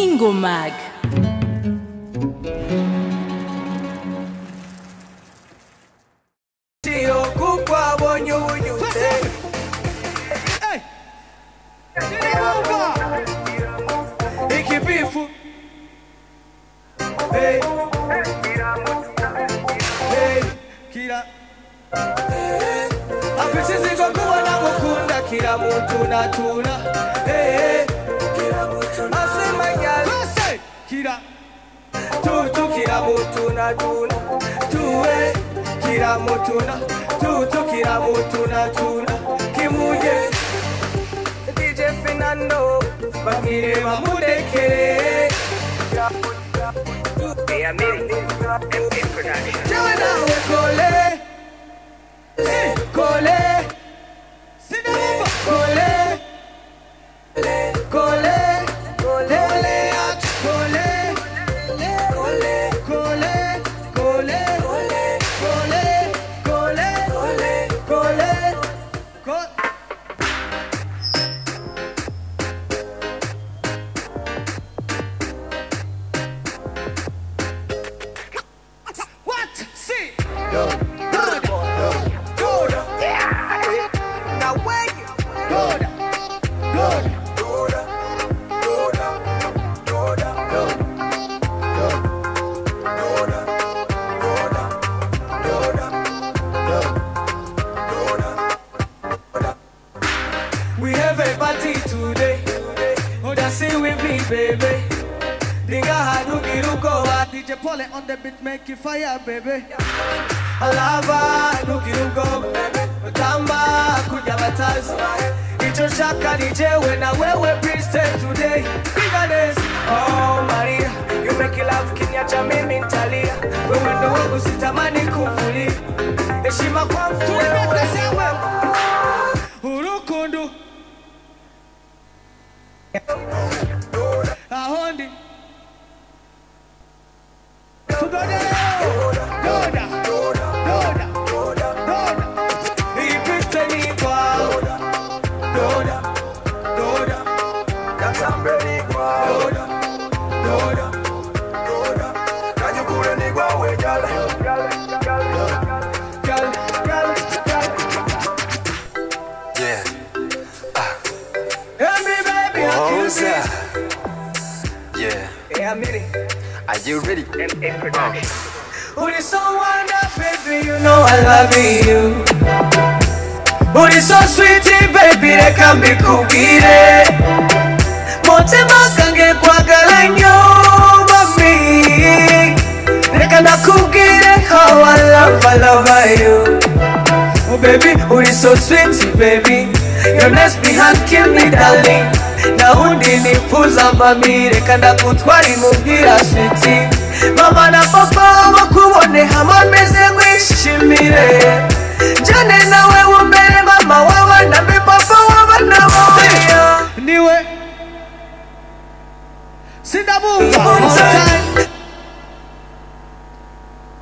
Ingomag. DJ Fernando, Bakire Mamudeke. Hey, I'm MP Production. Cole, Cole, Cole, we have a party today. Oh, that's it with me, baby. Dinga hadu kiruko, DJ Pole on the beat, make it fire, baby. Alava hadu kiruko, baby. Tamba kujabatazi. Icho shaka DJ when I wewe priestess today. Bigger days, oh Maria, you make it love Kenya jamii Italia. Wewe ndo wangu sitamani kufuli. Heshima kwa mtu wewe sewe. Urukundu. Ahondi. Are you ready? Who is so wonderful, baby? You know I love you. Who is so sweet, baby? They can be cookie. Motema kange kwa galanyo, mami. They can be cookie. How I love you. Oh baby, who is so sweet, baby? Your next behind kill me, darling. Na undi nifuza mami, rekanda kutwari mugira sweetie. Mama na papa wakubone hama meze mwishimire. Jane na wewe mbele mama wawa na mi papa wawa na wawa. Niwe Sindabuva on time.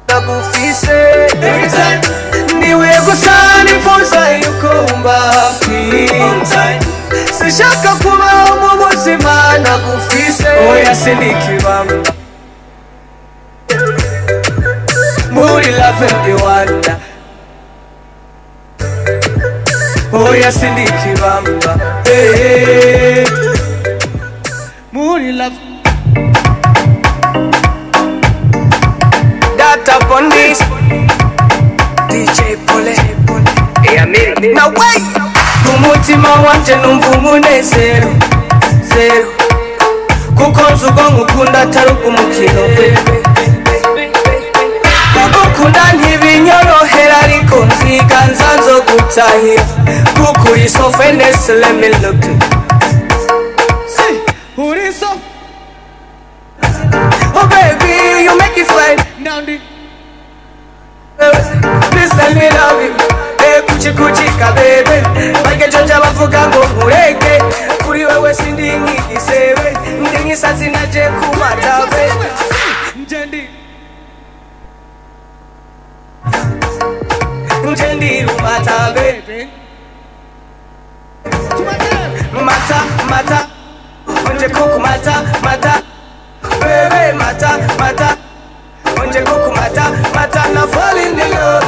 Nabufise niwe gusani fuza yuko mbafi on time. Sishaka kuba umubuzima nagufise oya sinikibamba muri love and wonder oya sinikibamba muri love data bondis DJ Pole now wait umutima wanje numva umunezero zero kuko nzugo ngukunda atari umukino kugukunda ntibinyorohera ariko nziganza nzo gutahira kuko uri so finesse let me look see uri so oh baby you make it fine now please let me love you kuchi kuchi kabebe Bage jonja bavuga ngo nkureke Kuri wewe sindi nk'igisebe Ndi nk'isazi naje kumatabe Nje ndi rumatabe mata. Onje kuku mata, mata. Baby, mata, mata. Onje kuku mata, mata. Now fall in the love.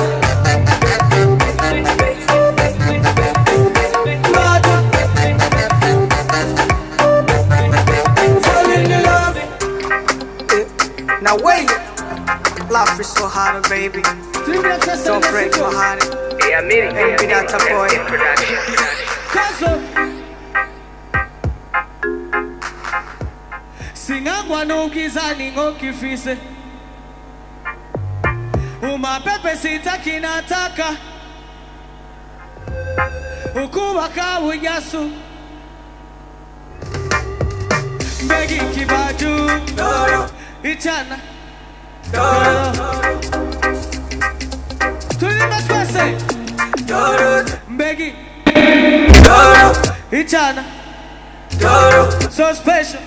Mata. Fall in the love. Now wait. Life is so hard, baby. Don't break my heart. And be that a boy. Singangwa n'ubwizani nk'okifise umapepe sitaki nataka ukubaka bunyasu mbegi kibaju ichana tulima twese mbegi ichana so special.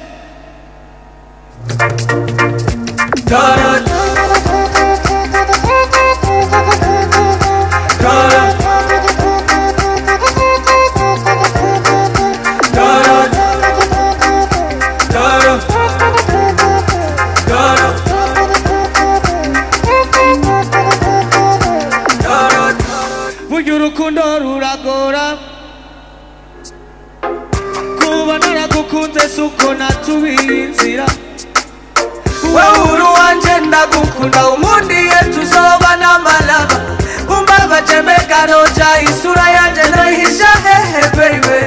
Burya urukundo ruragora kuba naragukunze suko natubiye inzira Wewe wanje ndagukunda umundiye tuzoba n'amalaba Umbaba jemeka roja isura yanje nahisha hehe baby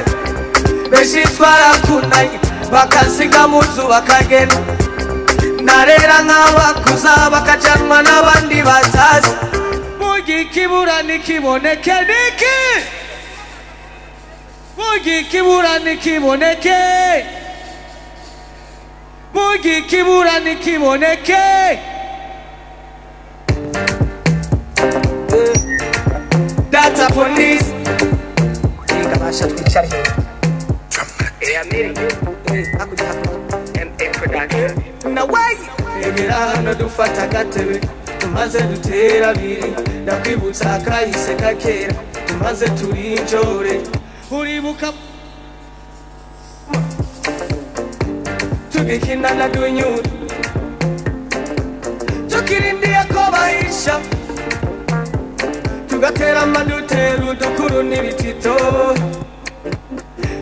Beshi twarakunanye bakansiga muzu bakagenda Narera nk'abakuza bakajanwa n'abandi batazi Burya ikibura nikiboneke niki Burya ikibura nikiboneke Burya ikibura nikiboneke Data police Ikabasha twicare Na way Egera hano dufata agatebe tumaze dutera abiri ndakwibutsa akahise kakera tumaze turinjore uribuka tugikina na dunyura tukirindiye ko bahisha tugatera amadutera udukuru n'ibitito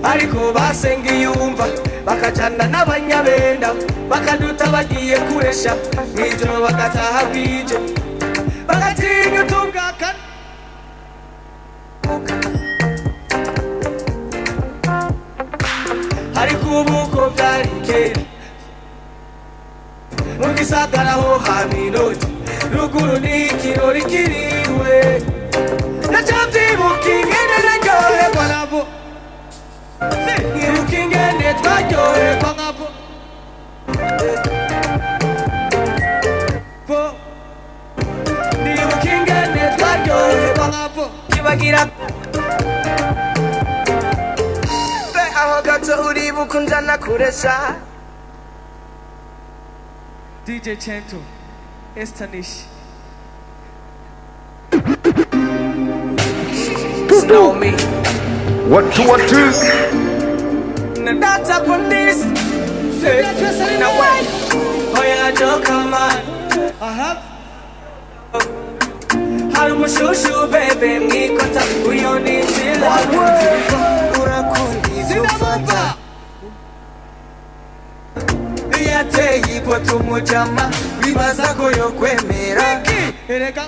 ariko basenga iyumva bakajana n'abanyabenda bakaduta bagiye kuresha mw'ijoro bagataha bwije bagatinya utubwakana ariko ubu ko byari kera mu gisagara ho haminoti ruguru ni ikirori kiriwe ndacabyibuka ingene naryoherwa nabo nkibuka ingene twaryoherwa nkabo nibuka ingene twaryoherwa nkabo kibagira aho gato uribuka unjana kuresha DJ Chento Estanish Snow me What two? That's up on this No way Oh yeah, Joe, come on Harumushushu baby Mikota uyoni nzila Urakundi zufata Yateye ipoto mujama Bibaza ko yo kwemera Erega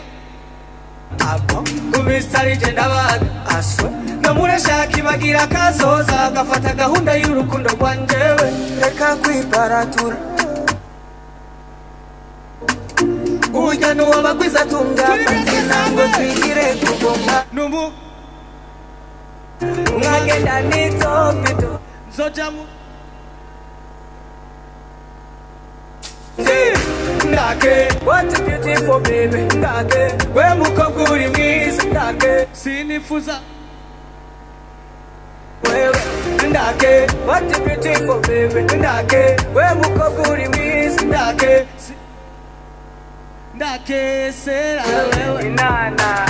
Abo Kumistari jenda baga Aswe Namuresha kibagira kazoza Gafata gahunda y'urukundo rwanjewe Reka kwiparatura Uja nuwabagwiza tunga Nango twigire kuvoma Numu Mwagenda nitopito Zojamu Ndake What a beautiful baby Ndake We mukobwa uri mwiza Ndake Sinifuza Wewe Ndake What a beautiful baby Ndake We mukobwa uri mwiza Ndake Ndake sera wewe Inana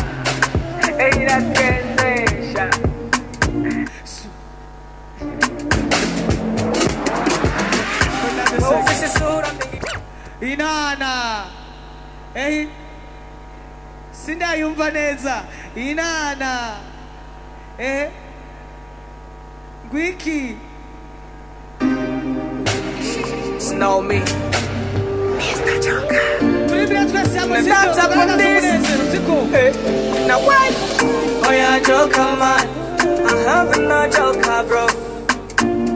Eira kendesha inana sindayumva neza inana gwiki Snow me Mr. Joker Now why? Oh yeah, Joker man I'm having a Joker bro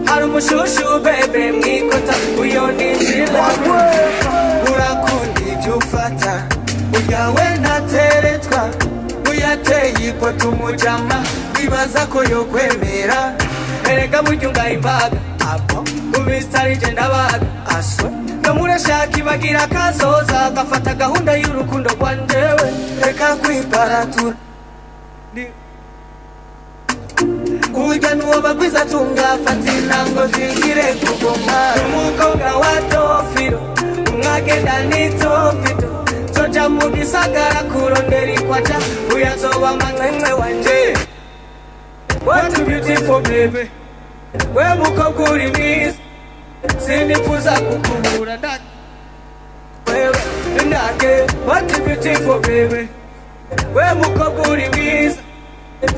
Harumushushu baby mwikota uyoni njila Urakundi jufata Uyawe nateretwa Uyateye ipoto umujama Wibaza ko yo kwemera Erega mujyunga imbaga Apo Umistari jenda baga Aso Namurashaka ibagira kazoza Gafata gahunda y'urukundo rwanjewe Reka kwiparatura Uja nuwo bagwiza tunga Fatina ngo zigire kuvuma Umukobwa wa Tofiro Umwagenda nitopito Soja mu gisagara kurondera ikwaca Uyazoba mwanwe wanje What a beautiful baby We mukobwa uri mwiza Sinifuza kukubura Wewe ndage What a beautiful baby We mukobwa uri mwiza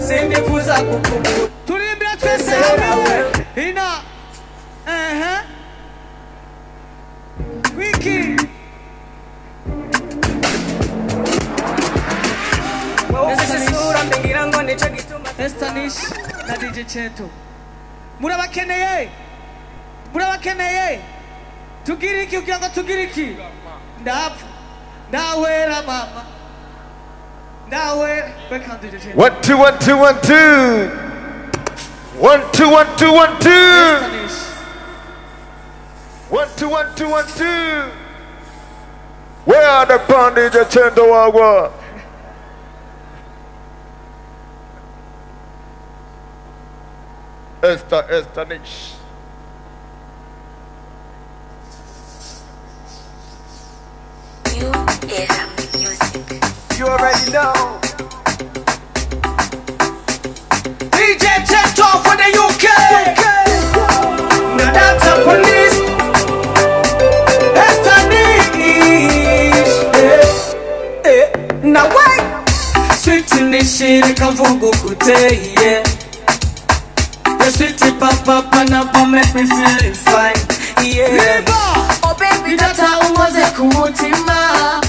Sinifuza kukubura Tulimbira twese hamwe Ina Wiki Estanish na DJ Cheto Murabakeneye Tugiriki ukianga tugiriki Ndawera mama Ndawera Welcome DJ Cheto 1 2 1 2 1 2 1 2 1 2 1 2 1 2 1 2 1 2 Where are the bandits at Chendo Wagwa? Estanish. New era music. You already know DJ Cheto for the UK Now that's a police Estanish Now why? Sweet in this shit, I come for Gukute, yeah The sweetie papa make me feel fine, yeah Oh baby, data umaze kumutima.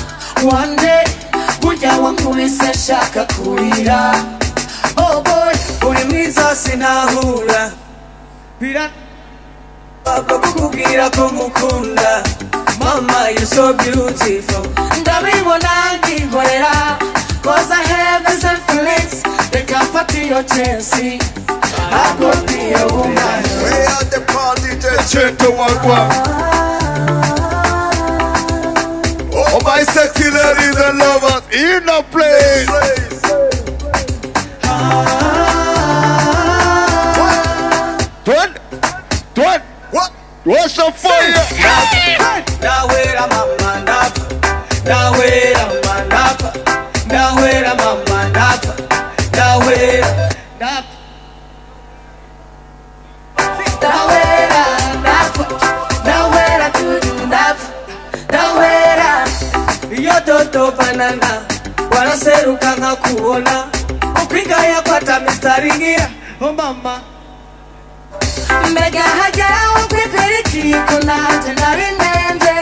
One day, kuja wankubise shaka kurira. Oh boy, uri mwiza sinahura Bira Papa kukubwira ko mukunda Mama, you're so beautiful Ndabibona nkikorera. Cause I have the same feelings. Reka mfate your chance. I could be a woman. Where are the bandits at Chendo Wagwa? Oh my sexy ladies and lovers in the place. What? What's the fire? Ndawera mama ndapa Ndawera mama ndapa Ndawera mama ndapa Ndawera Ndap Ndawera, ndawera tuju ndawera. Iyo toto banana Waraseruka nka kuona Ukwigaya kwata mistari ngira Oh mama Mbega hajyaho kwipiriki ko nanje nari ndenze.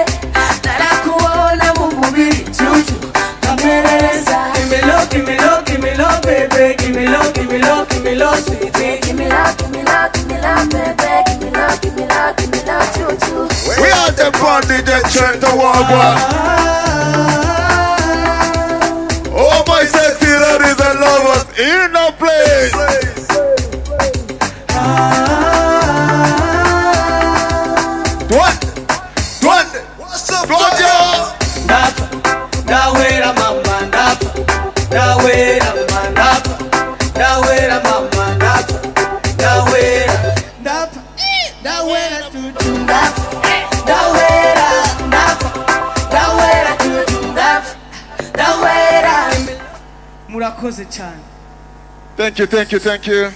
Narakuona mu mubiri cucu kamereza. Give me love, give me love, give me love, baby Give me love, give me love, give me love, sweetie Give me love, give me love, give me love, baby. Give me love, give me love, give me love, cucu. We are the bandits at Chendo Wagwa. Oh my sexy ladies and lovers in the place. What's up, Ndapa, ndawera mama ndapa Ndawera mama ndapa Ndawera mama ndapa Ndawera Ndap Ndawera tutu Ndawera tuju ndawera. Murakoze cyane Thank you.